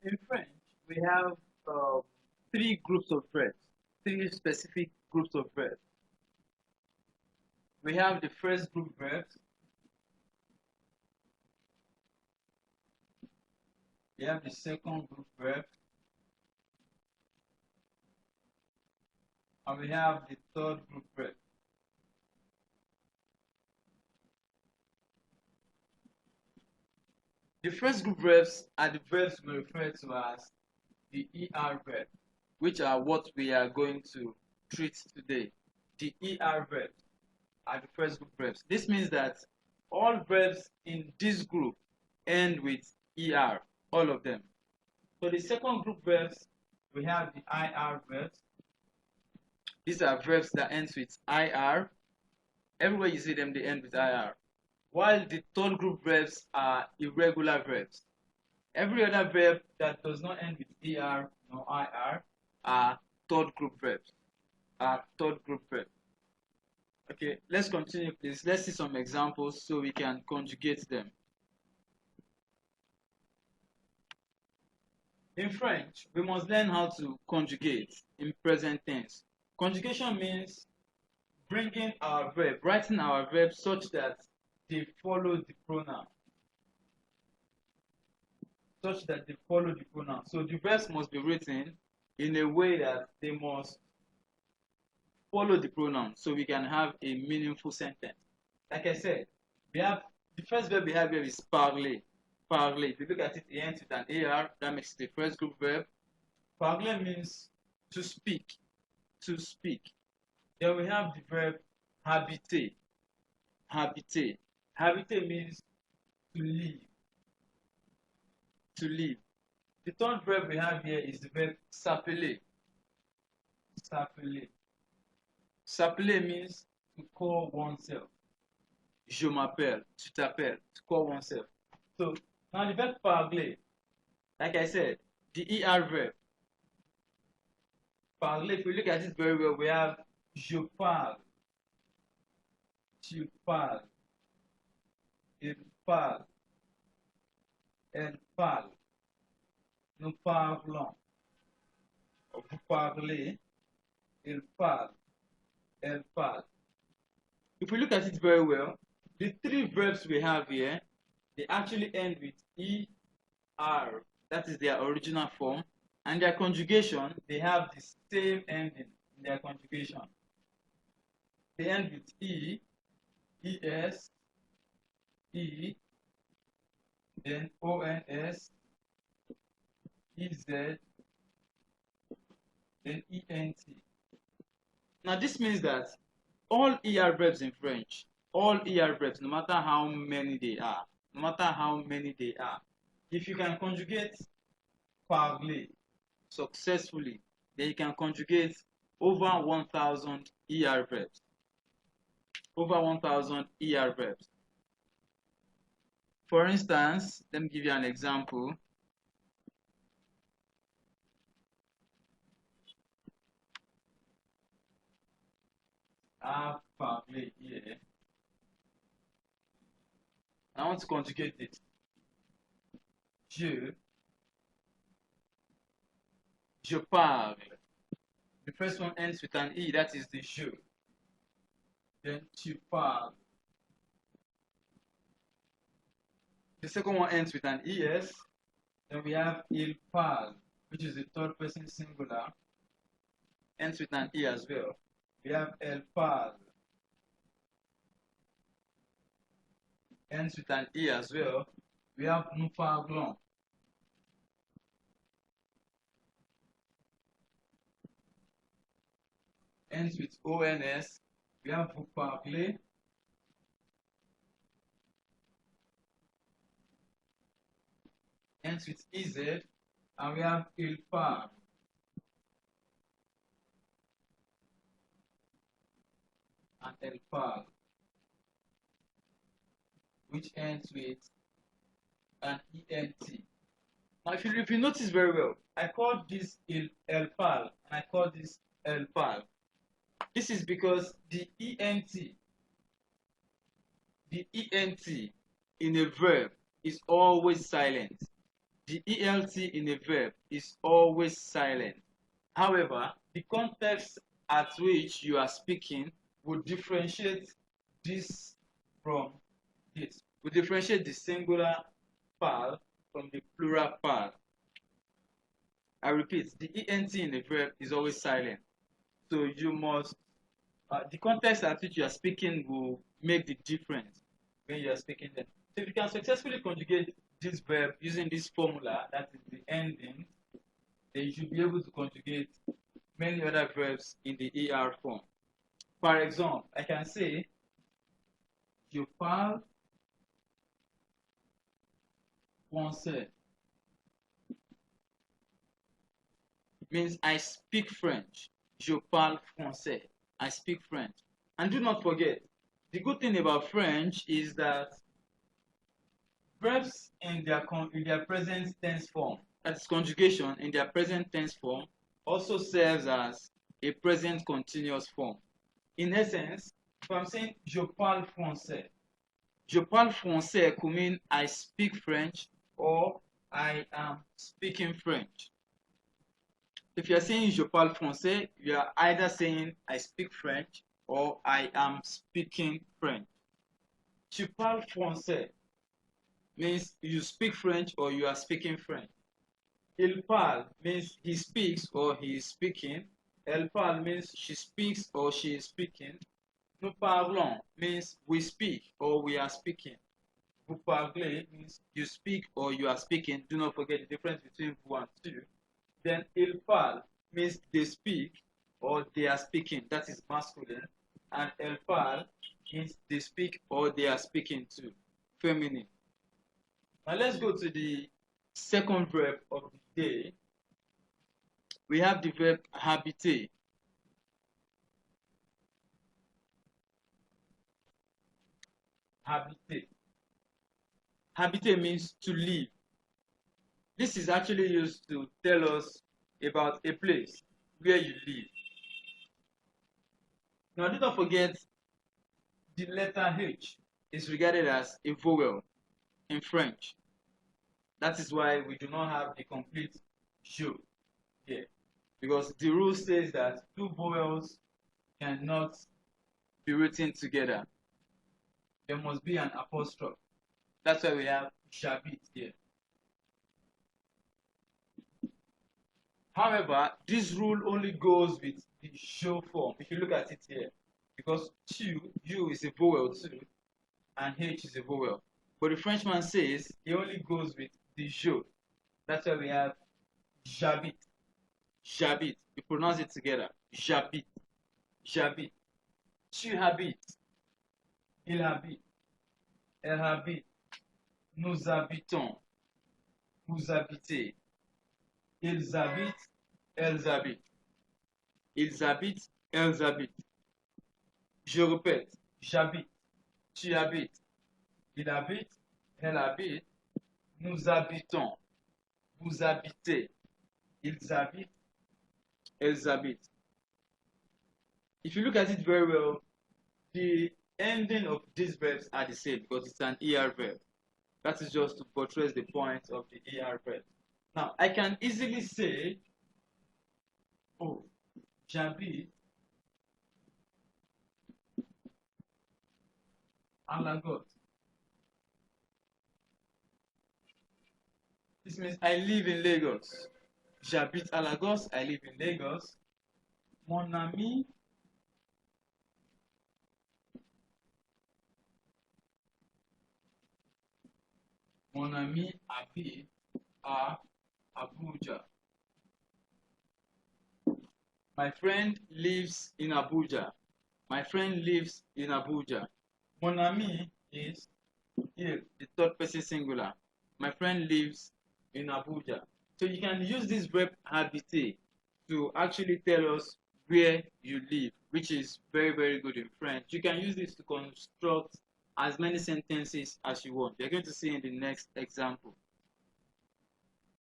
In French, we have uh, three groups of verbs, three specific groups of verbs. We have the first group verbs, we have the second group verbs, and we have the third group verb. The first group verbs are the verbs we refer to as the ER verb, which are what we are going to treat today. The ER verbs are the first group verbs. This means that all verbs in this group end with ER, all of them. So the second group verbs, we have the IR verbs. These are verbs that ends with IR. Everywhere you see them, they end with IR. While the third group verbs are irregular verbs. Every other verb that does not end with ER nor IR are third group verbs. Okay, let's continue, please. Let's see some examples so we can conjugate them. In French, we must learn how to conjugate in present tense. Conjugation means bringing our verb, writing our verb such that they follow the pronoun. So the verbs must be written in a way that they must follow the pronoun so we can have a meaningful sentence. Like I said, we have the first verb we have here is parler. Parler. If you look at it, it ends with an AR. That makes it the first group verb. Parler means to speak. To speak. Then we have the verb habiter. Habiter. Habiter means to live. To live. The third verb we have here is the verb s'appeler. S'appeler. S'appeler means to call oneself. Je m'appelle, tu t'appelles, to call oneself. So now the verb parler, like I said, the ER verb. Parler, if we look at it very well, we have je parle, tu parles, il parle, elle parle, nous parlons, vous parlez, il parle, elle parle. If we look at it very well, the three verbs we have here, they actually end with ER. That is their original form. And their conjugation, they have the same ending in their conjugation. They end with E, ES, E, then ONS, EZ, then ENT. Now this means that all ER verbs in French, all ER verbs, no matter how many they are, if you can conjugate parler successfully, then you can conjugate over 1,000 ER verbs. Over 1,000 ER verbs. For instance, let me give you an example. I have parler here. I want to conjugate it. Je parle. The first one ends with an E, that is the je. Then tu parles. The second one ends with an ES. Then we have il parle, which is the third person singular. Ends with an E as well. We have elle parle. Ends with an E as well. We have nous parlons. Ends with ONS. We have vous parlez. Ends with EZ. And we have il parle. And elle parle, which ends with an ENT. Now, if you notice very well, I call this elle parle and I call this elle parle. This is because the ENT in a verb is always silent. the ELT in a verb is always silent. However, the context at which you are speaking will differentiate this from this. We differentiate the singular pal from the plural pal. I repeat, the ENT in a verb is always silent. So you must, the context at which you are speaking will make the difference when you are speaking them. So if you can successfully conjugate this verb using this formula, that is the ending, then you should be able to conjugate many other verbs in the ER form. For example, I can say, je parle français. Means I speak French. Je parle français. I speak French. And do not forget, the good thing about French is that verbs in their present tense form, that's conjugation in their present tense form, also serves as a present continuous form. In essence, if I'm saying je parle français could mean I speak French or I am speaking French. If you're saying je parle français, you are either saying I speak French or I am speaking French. Tu parles français means you speak French or you are speaking French. Il parle means he speaks or he is speaking. Elle parle means she speaks or she is speaking. Nous parlons means we speak or we are speaking. Vous parlez means you speak or you are speaking. Do not forget the difference between vous and tu. Then il parle means they speak or they are speaking. That is masculine. And elle parle means they speak or they are speaking too. Feminine. Now let's go to the second verb of the day. We have the verb habiter. Habiter. Habiter means to live. This is actually used to tell us about a place where you live. Now, do not forget the letter H is regarded as a vowel in French. That is why we do not have the complete je here. Because the rule says that two vowels cannot be written together. There must be an apostrophe. That's why we have j'habite here. However, this rule only goes with the je form. If you look at it here, because you is a vowel too, and H is a vowel. But the Frenchman says it only goes with the je. That's why we have j'habite. J'habite. We pronounce it together. J'habite. J'habite. Tu habites. Il habite. Elle habite. Nous habitons. Vous habitez. Ils habitent. Elles habitent. Ils habitent. Elles habitent. Je répète. J'habite. Tu habites. Il habite. Elle habite. Nous habitons. Vous habitez. Ils habitent. Elles habitent. If you look at it very well, the ending of these verbs are the same because it's an ER verb. That is just to buttress the point of the ER verb. Now, I can easily say, oh, j'habite à Lagos. This means I live in Lagos. J'habite à Lagos, I live in Lagos. Mon ami habite à Abuja. My friend lives in Abuja. My friend lives in Abuja. Mon ami is il, the third person singular. My friend lives in Abuja. So you can use this verb habiter to actually tell us where you live, which is very, very good in French. You can use this to construct as many sentences as you want. You're going to see in the next example.